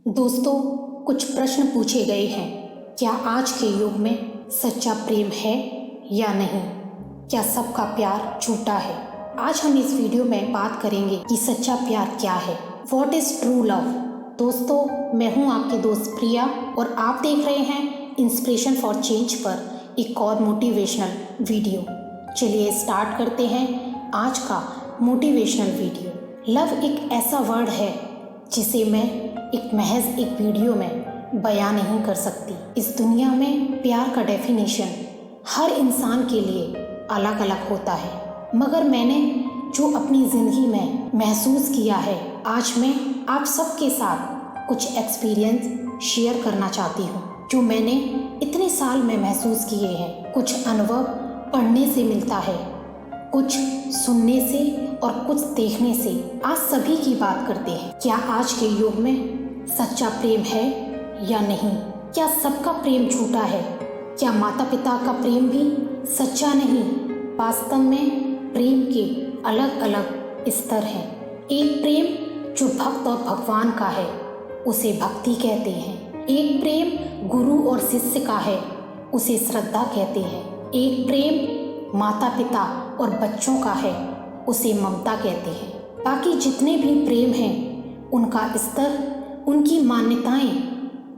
दोस्तों, कुछ प्रश्न पूछे गए हैं। क्या आज के युग में सच्चा प्रेम है या नहीं? क्या सबका प्यार झूठा है? आज हम इस वीडियो में बात करेंगे कि सच्चा प्यार क्या है। What is true love? दोस्तों, मैं हूं आपके दोस्त प्रिया और आप देख रहे हैं इंस्पिरेशन फॉर चेंज पर एक और मोटिवेशनल वीडियो। चलिए स्टार्ट करते हैं आज का मोटिवेशनल वीडियो। लव एक ऐसा वर्ड है जिसे मैं महज एक वीडियो में बयान नहीं कर सकती। इस दुनिया में प्यार का डेफिनेशन हर इंसान के लिए अलग अलग होता है, मगर मैंने जो अपनी ज़िंदगी में महसूस किया है, आज मैं आप सबके साथ कुछ एक्सपीरियंस शेयर करना चाहती हूँ जो मैंने इतने साल में महसूस किए हैं। कुछ अनुभव पढ़ने से मिलता है, कुछ सुनने से और कुछ देखने से। आज सभी की बात करते हैं। क्या आज के युग में सच्चा प्रेम है या नहीं? क्या सबका प्रेम झूठा है? क्या माता पिता का प्रेम भी सच्चा नहीं? वास्तव में प्रेम के अलग अलग स्तर हैं। एक प्रेम जो भक्त और भगवान का है उसे भक्ति कहते हैं। एक प्रेम गुरु और शिष्य का है उसे श्रद्धा कहते हैं। एक प्रेम माता पिता और बच्चों का है उसे ममता कहते हैं। बाकी जितने भी प्रेम हैं उनका स्तर, उनकी मान्यताएं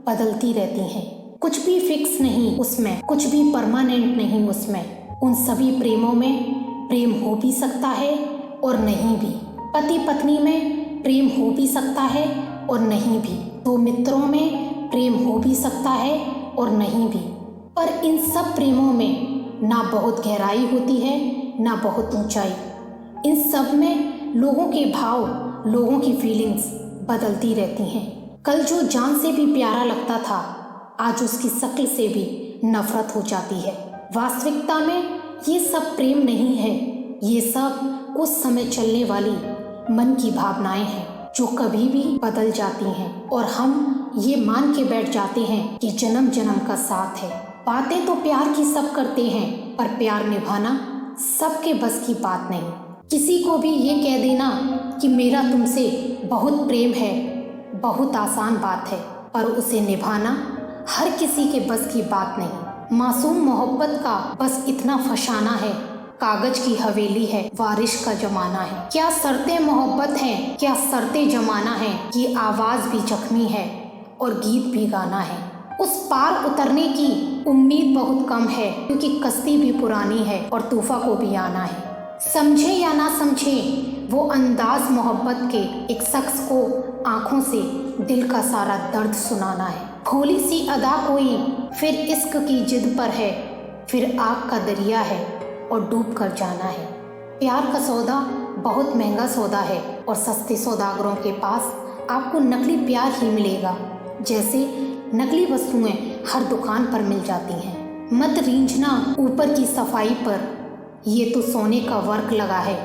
बदलती रहती हैं। कुछ भी फिक्स नहीं उसमें, कुछ भी परमानेंट नहीं उसमें। उन सभी प्रेमों में प्रेम हो भी सकता है और नहीं भी। पति पत्नी में प्रेम हो भी सकता है और नहीं भी। दो मित्रों में प्रेम हो भी सकता है और नहीं भी। पर इन सब प्रेमों में ना बहुत गहराई होती है ना बहुत ऊंचाई। इन सब में लोगों के भाव, लोगों की फीलिंग्स बदलती रहती हैं। कल जो जान से भी प्यारा लगता था, आज उसकी शक्ल से भी नफरत हो जाती है। वास्तविकता में ये सब प्रेम नहीं है, ये सब कुछ समय चलने वाली मन की भावनाएं हैं जो कभी भी बदल जाती हैं और हम ये मान के बैठ जाते हैं कि जन्म जन्म का साथ है। बातें तो प्यार की सब करते हैं, पर प्यार निभाना सबके बस की बात नहीं। किसी को भी ये कह देना कि मेरा तुमसे बहुत प्रेम है, बहुत आसान बात है, पर उसे निभाना हर किसी के बस की बात नहीं। मासूम मोहब्बत का बस इतना फसाना है, कागज की हवेली है, बारिश का जमाना है। क्या शर्तें मोहब्बत हैं, क्या शर्तें जमाना है कि आवाज भी जख्मी है और गीत भी गाना है। उस पार उतरने की उम्मीद बहुत कम है क्योंकि कश्ती भी पुरानी है और तूफा को भी आना है। समझे या ना समझे, वो अंदाज मोहब्बत के एक शख्स को आंखों से दिल का सारा दर्द सुनाना है। भोली सी अदा कोई, फिर इश्क की जिद पर है, फिर आग का दरिया है और डूब कर जाना है। प्यार का सौदा बहुत महंगा सौदा है और सस्ते सौदागरों के पास आपको नकली प्यार ही मिलेगा। जैसे नकली वस्तुएं हर दुकान पर मिल जाती हैं। मत रींझना ऊपर की सफाई पर, ये तो सोने का वर्क लगा है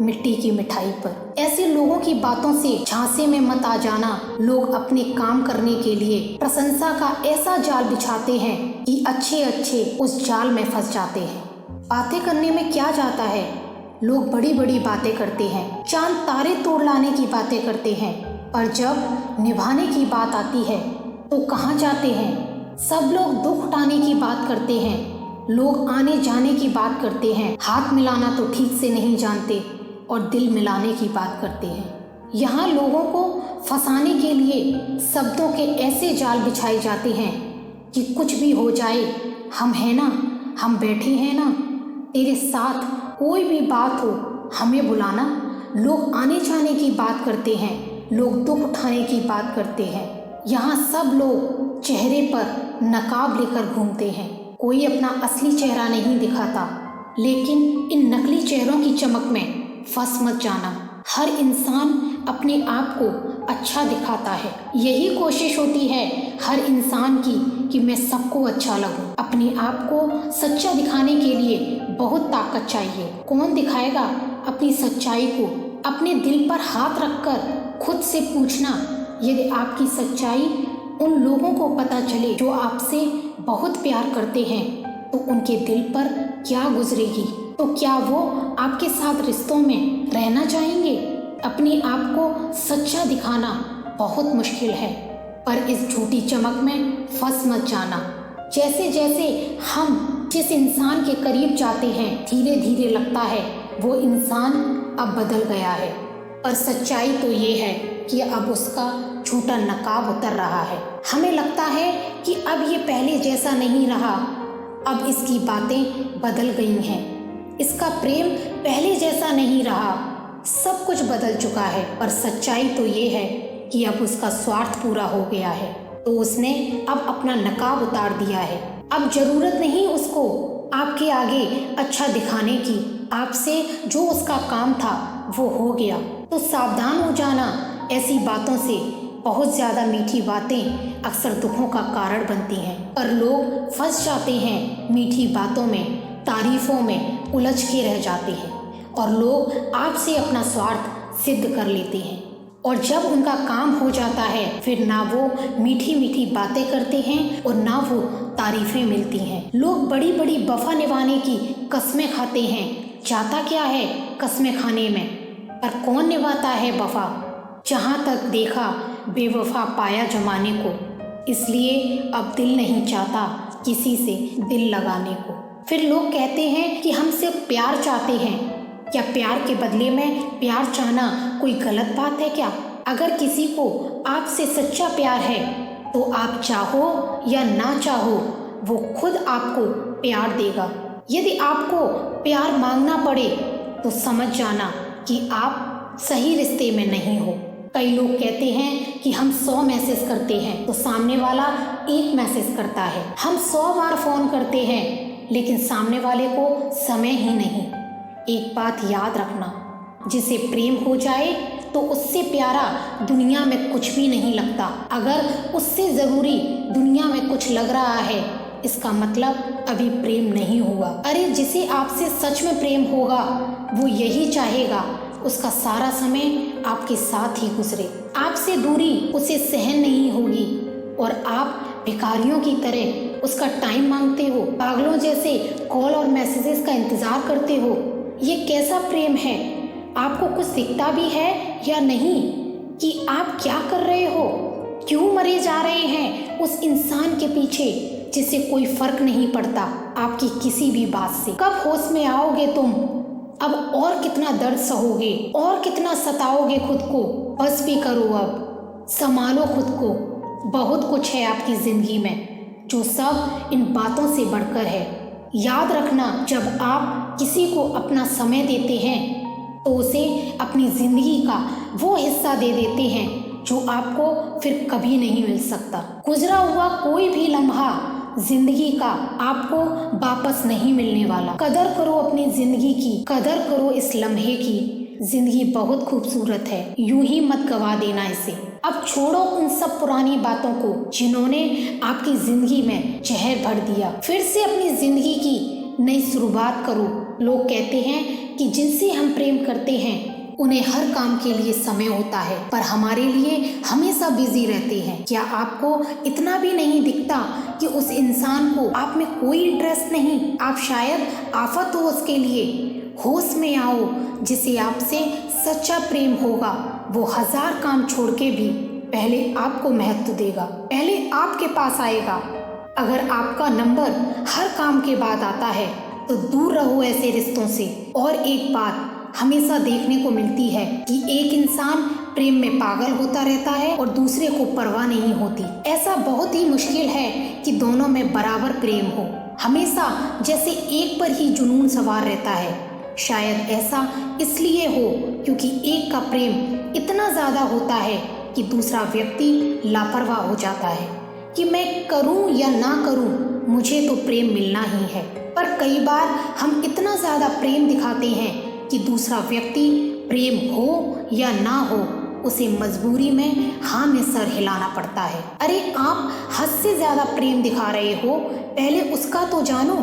मिट्टी की मिठाई पर। ऐसे लोगों की बातों से झांसे में मत आ जाना। लोग अपने काम करने के लिए प्रशंसा का ऐसा जाल बिछाते हैं कि अच्छे अच्छे उस जाल में फंस जाते हैं। बातें करने में क्या जाता है, लोग बड़ी बड़ी बातें करते हैं, चांद तारे तोड़ लाने की बातें करते हैं, पर जब निभाने की बात आती है तो कहाँ जाते हैं। सब लोग दुख उठाने की बात करते हैं, लोग आने जाने की बात करते हैं, हाथ मिलाना तो ठीक से नहीं जानते और दिल मिलाने की बात करते हैं। यहाँ लोगों को फंसाने के लिए शब्दों के ऐसे जाल बिछाए जाते हैं कि कुछ भी हो जाए, हम हैं ना, हम बैठे हैं ना, तेरे साथ कोई भी बात हो हमें बुलाना। लोग आने जाने की बात करते हैं, लोग दुख उठाने की बात करते हैं। यहाँ सब लोग चेहरे पर नकाब लेकर घूमते हैं, कोई अपना असली चेहरा नहीं दिखाता। लेकिन इन नकली चेहरों की चमक में फंस मत जाना। हर इंसान अपने आप को अच्छा दिखाता है, यही कोशिश होती है हर इंसान की कि मैं सबको अच्छा लगूं। अपने आप को सच्चा दिखाने के लिए बहुत ताकत चाहिए। कौन दिखाएगा अपनी सच्चाई को? अपने दिल पर हाथ रखकर खुद से पूछना, यदि आपकी सच्चाई उन लोगों को पता चले जो आपसे बहुत प्यार करते हैं तो उनके दिल पर क्या गुजरेगी? तो क्या वो आपके साथ रिश्तों में रहना चाहेंगे? अपने आप को सच्चा दिखाना बहुत मुश्किल है, पर इस झूठी चमक में फंस मत जाना। जैसे जैसे हम जिस इंसान के करीब जाते हैं, धीरे धीरे लगता है वो इंसान अब बदल गया है, पर सच्चाई तो ये है कि अब उसका झूठा नकाब उतर रहा है। हमें लगता है कि अब ये पहले जैसा नहीं रहा, अब इसकी बातें बदल गई हैं, इसका प्रेम पहले जैसा नहीं रहा, सब कुछ बदल चुका है। पर सच्चाई तो ये है कि अब उसका स्वार्थ पूरा हो गया है, तो उसने अब अपना नकाब उतार दिया है। अब जरूरत नहीं उसको आपके आगे अच्छा दिखाने की, आपसे जो उसका काम था वो हो गया। तो सावधान हो जाना ऐसी बातों से। बहुत ज़्यादा मीठी बातें अक्सर दुखों का कारण बनती हैं, पर लोग फंस जाते हैं मीठी बातों में, तारीफों में उलझ के रह जाते हैं और लोग आपसे अपना स्वार्थ सिद्ध कर लेते हैं। और जब उनका काम हो जाता है फिर ना वो मीठी मीठी बातें करते हैं और ना वो तारीफें मिलती हैं। लोग बड़ी बड़ी वफा निभाने की कस्में खाते हैं, जाता क्या है कस्में खाने में, पर कौन निभाता है वफा। जहाँ तक देखा बेवफा पाया जमाने को, इसलिए अब दिल नहीं चाहता किसी से दिल लगाने को। फिर लोग कहते हैं कि हम सिर्फ प्यार चाहते हैं, क्या प्यार के बदले में प्यार चाहना कोई गलत बात है क्या? अगर किसी को आपसे सच्चा प्यार है तो आप चाहो या ना चाहो वो खुद आपको प्यार देगा। यदि आपको प्यार मांगना पड़े तो समझ जाना कि आप सही रिश्ते में नहीं हो। कई लोग कहते हैं कि हम 100 मैसेज करते हैं तो सामने वाला 1 मैसेज करता है। हम 100 बार फोन करते हैं लेकिन सामने वाले को समय ही नहीं। एक बात याद रखना, जिसे प्रेम हो जाए तो उससे प्यारा दुनिया में कुछ भी नहीं लगता। अगर उससे ज़रूरी दुनिया में कुछ लग रहा है, इसका मतलब अभी प्रेम नहीं हुआ। अरे जिसे आपसे सच में प्रेम होगा वो यही चाहेगा उसका सारा समय आपके साथ ही गुजरे। आपसे दूरी उसे सहन नहीं होगी और आप भिखारियों की तरह उसका टाइम मांगते हो, पागलों जैसे कॉल और मैसेजेस का इंतज़ार करते हो। ये कैसा प्रेम है? आपको कुछ दिखता भी है या नहीं कि आप क्या कर रहे हो? क्यों मरे जा रहे हैं उस इंसान के पीछे जिसे कोई फर्क नहीं पड़ता आपकी किसी भी बात से? कब होश में आओगे तुम? अब और कितना दर्द सहोगे और कितना सताओगे खुद को? बस भी करो, अब संभालो खुद को। बहुत कुछ है आपकी जिंदगी में जो सब इन बातों से बढ़कर है। याद रखना, जब आप किसी को अपना समय देते हैं तो उसे अपनी जिंदगी का वो हिस्सा दे देते हैं जो आपको फिर कभी नहीं मिल सकता। गुजरा हुआ कोई भी लम्हा जिंदगी का आपको वापस नहीं मिलने वाला। कदर करो अपनी जिंदगी की, कदर करो इस लम्हे की। जिंदगी बहुत खूबसूरत है, यूं ही मत गवा देना इसे। अब छोड़ो उन सब पुरानी बातों को जिन्होंने आपकी जिंदगी में जहर भर दिया। फिर से अपनी जिंदगी की नई शुरुआत करो। लोग कहते हैं कि जिनसे हम प्रेम करते हैं उन्हें हर काम के लिए समय होता है, पर हमारे लिए हमेशा बिजी रहते हैं। क्या आपको इतना भी नहीं दिखता कि उस इंसान को आप में कोई इंटरेस्ट नहीं? आप शायद आफत हो उसके लिए। होश में आओ, जिसे आपसे सच्चा प्रेम होगा वो 1000 काम छोड़ के भी पहले आपको महत्व देगा, पहले आपके पास आएगा। अगर आपका नंबर हर काम के बाद आता है तो दूर रहो ऐसे रिश्तों से। और एक बात हमेशा देखने को मिलती है कि एक इंसान प्रेम में पागल होता रहता है और दूसरे को परवाह नहीं होती। ऐसा बहुत ही मुश्किल है कि दोनों में बराबर प्रेम हो। हमेशा जैसे एक पर ही जुनून सवार रहता है। शायद ऐसा इसलिए हो क्योंकि एक का प्रेम इतना ज़्यादा होता है कि दूसरा व्यक्ति लापरवाह हो जाता है कि मैं करूं या ना करूं, मुझे तो प्रेम मिलना ही है। पर कई बार हम इतना ज़्यादा प्रेम दिखाते हैं कि दूसरा व्यक्ति प्रेम हो या ना हो उसे मजबूरी में हाँ में सर हिलाना पड़ता है। अरे आप हद से ज़्यादा प्रेम दिखा रहे हो, पहले उसका तो जानो,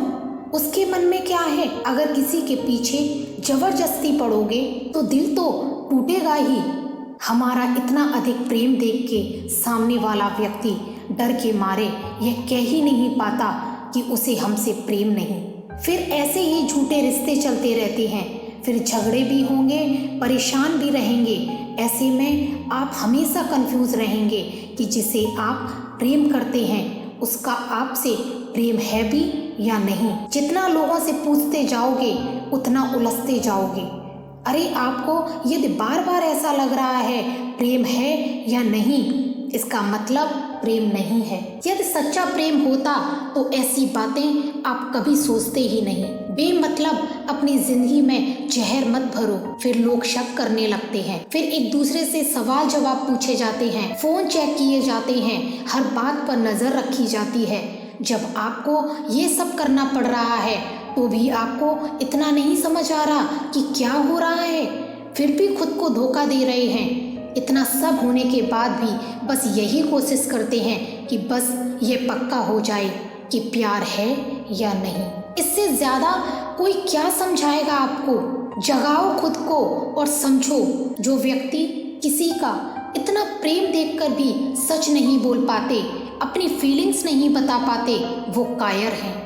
उसके मन में क्या है। अगर किसी के पीछे जबरदस्ती पड़ोगे तो दिल तो टूटेगा ही। हमारा इतना अधिक प्रेम देख के सामने वाला व्यक्ति डर के मारे यह कह ही नहीं पाता कि उसे हमसे प्रेम नहीं। फिर ऐसे ही झूठे रिश्ते चलते रहते हैं, फिर झगड़े भी होंगे, परेशान भी रहेंगे, ऐसे में आप हमेशा कंफ्यूज रहेंगे कि जिसे आप प्रेम करते हैं उसका आपसे प्रेम है भी या नहीं। जितना लोगों से पूछते जाओगे उतना उलझते जाओगे। अरे आपको यदि बार बार ऐसा लग रहा है प्रेम है या नहीं, इसका मतलब प्रेम नहीं है। यदि सच्चा प्रेम होता तो ऐसी बातें आप कभी सोचते ही नहीं। बेमतलब अपनी जिंदगी में जहर मत भरो, फिर लोग शक करने लगते हैं, फिर एक दूसरे से सवाल जवाब पूछे जाते हैं, फोन चेक किए जाते हैं, हर बात पर नजर रखी जाती है। जब आपको ये सब करना पड़ रहा है तो भी आपको इतना नहीं समझ आ रहा कि क्या हो रहा है, फिर भी खुद को धोखा दे रहे हैं। इतना सब होने के बाद भी बस यही कोशिश करते हैं कि बस ये पक्का हो जाए कि प्यार है या नहीं। इससे ज़्यादा कोई क्या समझाएगा आपको। जगाओ खुद को और समझो, जो व्यक्ति किसी का इतना प्रेम देखकर भी सच नहीं बोल पाते, अपनी फीलिंग्स नहीं बता पाते, वो कायर हैं।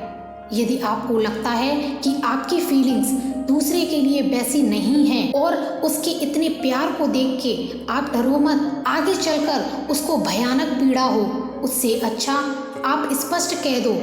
यदि आपको लगता है कि आपकी फीलिंग्स दूसरे के लिए वैसी नहीं हैं और उसके इतने प्यार को देख के आप डरो मत, आगे चलकर उसको भयानक पीड़ा हो, उससे अच्छा आप स्पष्ट कह दो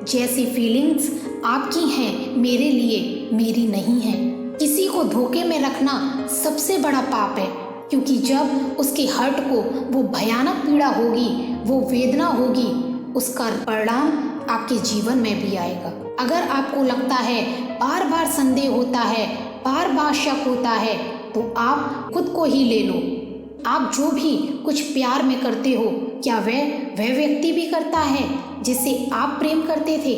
जैसी फीलिंग्स आपकी हैं मेरे लिए मेरी नहीं है। किसी को धोखे में रखना सबसे बड़ा पाप है, क्योंकि जब उसके हर्ट को वो भयानक पीड़ा होगी, वो वेदना होगी, उसका परिणाम आपके जीवन में भी आएगा। अगर आपको लगता है बार बार संदेह होता है, बार बार शक होता है, तो आप खुद को ही ले लो। आप जो भी कुछ प्यार में करते हो, क्या वह व्यक्ति भी करता है जिसे आप प्रेम करते थे?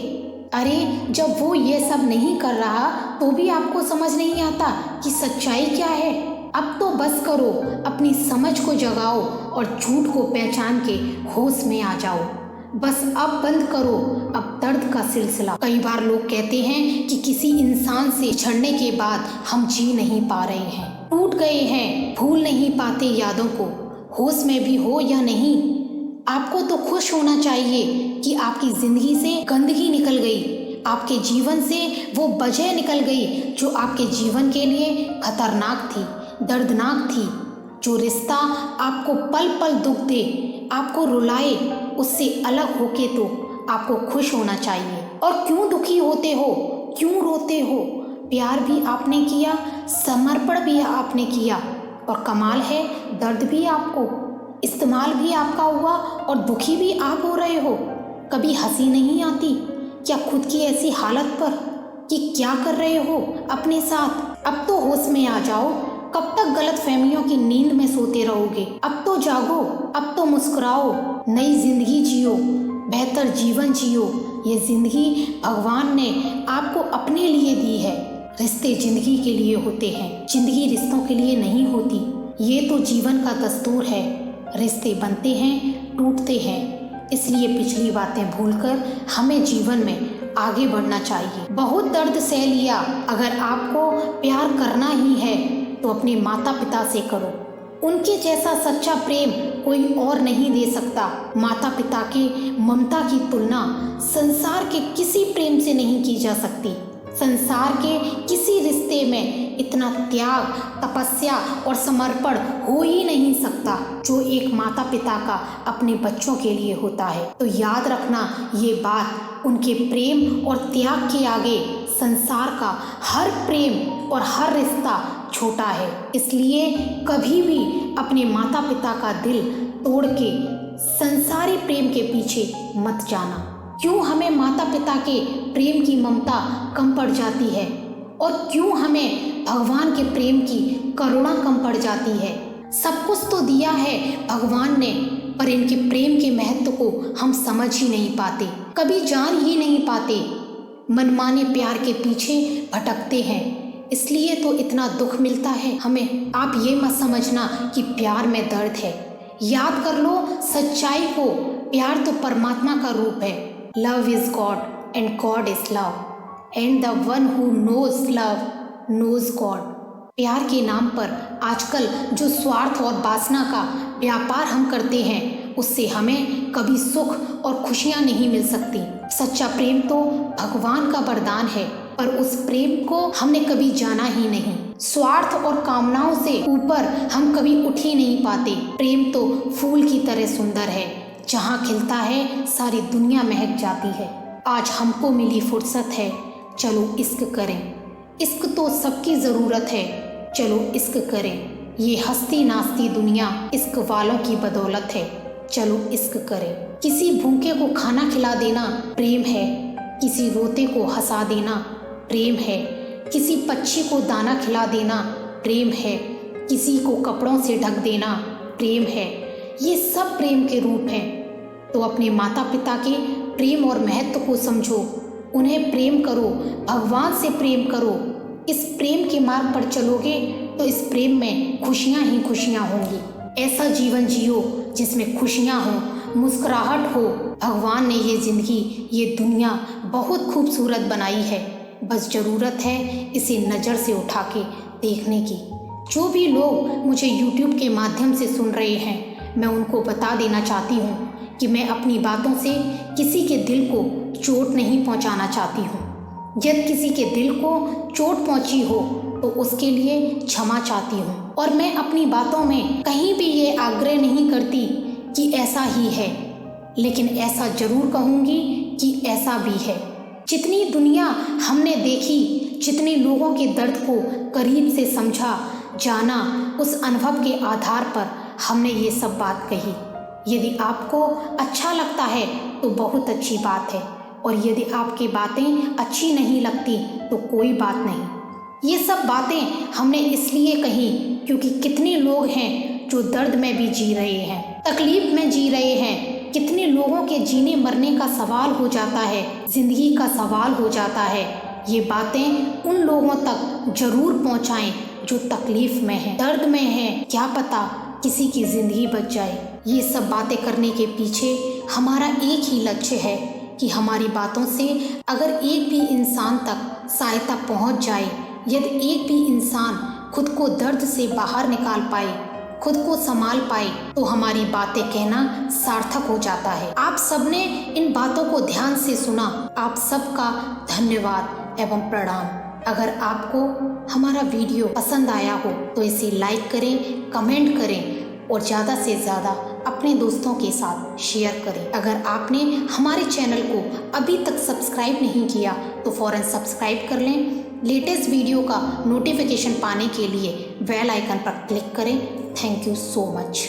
अरे जब वो ये सब नहीं कर रहा तो भी आपको समझ नहीं आता कि सच्चाई क्या है। अब तो बस करो, अपनी समझ को जगाओ और झूठ को पहचान के होश में आ जाओ। बस अब बंद करो अब दर्द का सिलसिला। कई बार लोग कहते हैं कि किसी इंसान से छड़ने के बाद हम जी नहीं पा रहे हैं, टूट गए हैं, भूल नहीं पाते यादों को, होश में भी हो या नहीं। आपको तो खुश होना चाहिए कि आपकी जिंदगी से गंदगी निकल गई, आपके जीवन से वो वजह निकल गई जो आपके जीवन के लिए खतरनाक थी, दर्दनाक थी। जो रिश्ता आपको पल पल दुख दे, आपको रुलाए, उससे अलग होके तो आपको खुश होना चाहिए। और क्यों दुखी होते हो, क्यों रोते हो? प्यार भी आपने किया, समर्पण भी आपने किया, और कमाल है दर्द भी आपको, इस्तेमाल भी आपका हुआ और दुखी भी आप हो रहे हो। कभी हंसी नहीं आती क्या खुद की ऐसी हालत पर कि क्या कर रहे हो अपने साथ? अब तो होश में आ जाओ। कब तक गलत फहमियों की नींद में सोते रहोगे? अब तो जागो, अब तो मुस्कुराओ, नई जिंदगी जियो, बेहतर जीवन जियो। ये जिंदगी भगवान ने आपको अपने लिए दी है। रिश्ते जिंदगी के लिए होते हैं, जिंदगी रिश्तों के लिए नहीं होती। ये तो जीवन का दस्तूर है। रिश्ते बनते हैं, टूटते हैं, इसलिए पिछली बातें भूलकर हमें जीवन में आगे बढ़ना चाहिए। बहुत दर्द सह लिया, अगर आपको प्यार करना ही है तो अपने माता पिता से करो। उनके जैसा सच्चा प्रेम कोई और नहीं दे सकता। माता पिता की ममता की तुलना संसार के किसी प्रेम से नहीं की जा सकती। संसार के किसी रिश्ते में इतना त्याग, तपस्या और समर्पण हो ही नहीं सकता जो एक माता पिता का अपने बच्चों के लिए होता है। तो याद रखना ये बात, उनके प्रेम और त्याग के आगे संसार का हर प्रेम और हर रिश्ता छोटा है। इसलिए कभी भी अपने माता पिता का दिल तोड़ के संसारी प्रेम के पीछे मत जाना। क्यों हमें माता पिता के प्रेम की ममता कम पड़ जाती है, और क्यों हमें भगवान के प्रेम की करुणा कम पड़ जाती है? सब कुछ तो दिया है भगवान ने, पर इनके प्रेम के महत्व को हम समझ ही नहीं पाते, कभी जान ही नहीं पाते। मनमाने प्यार के पीछे भटकते हैं, इसलिए तो इतना दुख मिलता है हमें। आप ये मत समझना कि प्यार में दर्द है। याद कर लो सच्चाई को, प्यार तो परमात्मा का रूप है। Love is God and God is love, and the one who knows love knows God. प्यार के नाम पर आजकल जो स्वार्थ और वासना का व्यापार हम करते हैं, उससे हमें कभी सुख और खुशियां नहीं मिल सकती। सच्चा प्रेम तो भगवान का वरदान है, पर उस प्रेम को हमने कभी जाना ही नहीं। स्वार्थ और कामनाओं से ऊपर हम कभी उठ ही नहीं पाते। प्रेम तो फूल की तरह सुंदर है, जहाँ खिलता है सारी दुनिया महक जाती है। आज हमको मिली फुर्सत है, चलो इश्क करें। इश्क तो सबकी ज़रूरत है, चलो इश्क करें। ये हंसती नाचती दुनिया इश्क वालों की बदौलत है, चलो इश्क करें। किसी भूखे को खाना खिला देना प्रेम है, किसी रोते को हंसा देना प्रेम है, किसी पक्षी को दाना खिला देना प्रेम है, किसी को कपड़ों से ढक देना प्रेम है। ये सब प्रेम के रूप हैं। तो अपने माता पिता के प्रेम और महत्व को समझो, उन्हें प्रेम करो, भगवान से प्रेम करो। इस प्रेम के मार्ग पर चलोगे तो इस प्रेम में खुशियाँ ही खुशियाँ होंगी। ऐसा जीवन जियो जिसमें खुशियाँ हों, मुस्कुराहट हो। भगवान ने ये ज़िंदगी, ये दुनिया बहुत खूबसूरत बनाई है, बस ज़रूरत है इसे नज़र से उठा के देखने की। जो भी लोग मुझे YouTube के माध्यम से सुन रहे हैं, मैं उनको बता देना चाहती हूँ कि मैं अपनी बातों से किसी के दिल को चोट नहीं पहुँचाना चाहती हूँ। यदि किसी के दिल को चोट पहुँची हो तो उसके लिए क्षमा चाहती हूँ। और मैं अपनी बातों में कहीं भी ये आग्रह नहीं करती कि ऐसा ही है, लेकिन ऐसा ज़रूर कहूँगी कि ऐसा भी है। जितनी दुनिया हमने देखी, जितने लोगों के दर्द को करीब से समझा, जाना, उस अनुभव के आधार पर हमने ये सब बात कही। यदि आपको अच्छा लगता है तो बहुत अच्छी बात है, और यदि आपकी बातें अच्छी नहीं लगती तो कोई बात नहीं। ये सब बातें हमने इसलिए कही क्योंकि कितने लोग हैं जो दर्द में भी जी रहे हैं, तकलीफ में जी रहे हैं। कितने लोगों के जीने मरने का सवाल हो जाता है, जिंदगी का सवाल हो जाता है। ये बातें उन लोगों तक जरूर पहुंचाएं जो तकलीफ में हैं, दर्द में हैं। क्या पता किसी की जिंदगी बच जाए। ये सब बातें करने के पीछे हमारा एक ही लक्ष्य है कि हमारी बातों से अगर एक भी इंसान तक सहायता पहुंच जाए, यदि एक भी इंसान खुद को दर्द से बाहर निकाल पाए, खुद को संभाल पाए, तो हमारी बातें कहना सार्थक हो जाता है। आप सबने इन बातों को ध्यान से सुना, आप सबका धन्यवाद एवं प्रणाम। अगर आपको हमारा वीडियो पसंद आया हो तो इसे लाइक करें, कमेंट करें और ज़्यादा से ज़्यादा अपने दोस्तों के साथ शेयर करें। अगर आपने हमारे चैनल को अभी तक सब्सक्राइब नहीं किया तो फ़ौरन सब्सक्राइब कर लें। लेटेस्ट वीडियो का नोटिफिकेशन पाने के लिए बेल आइकन पर क्लिक करें। Thank you so much.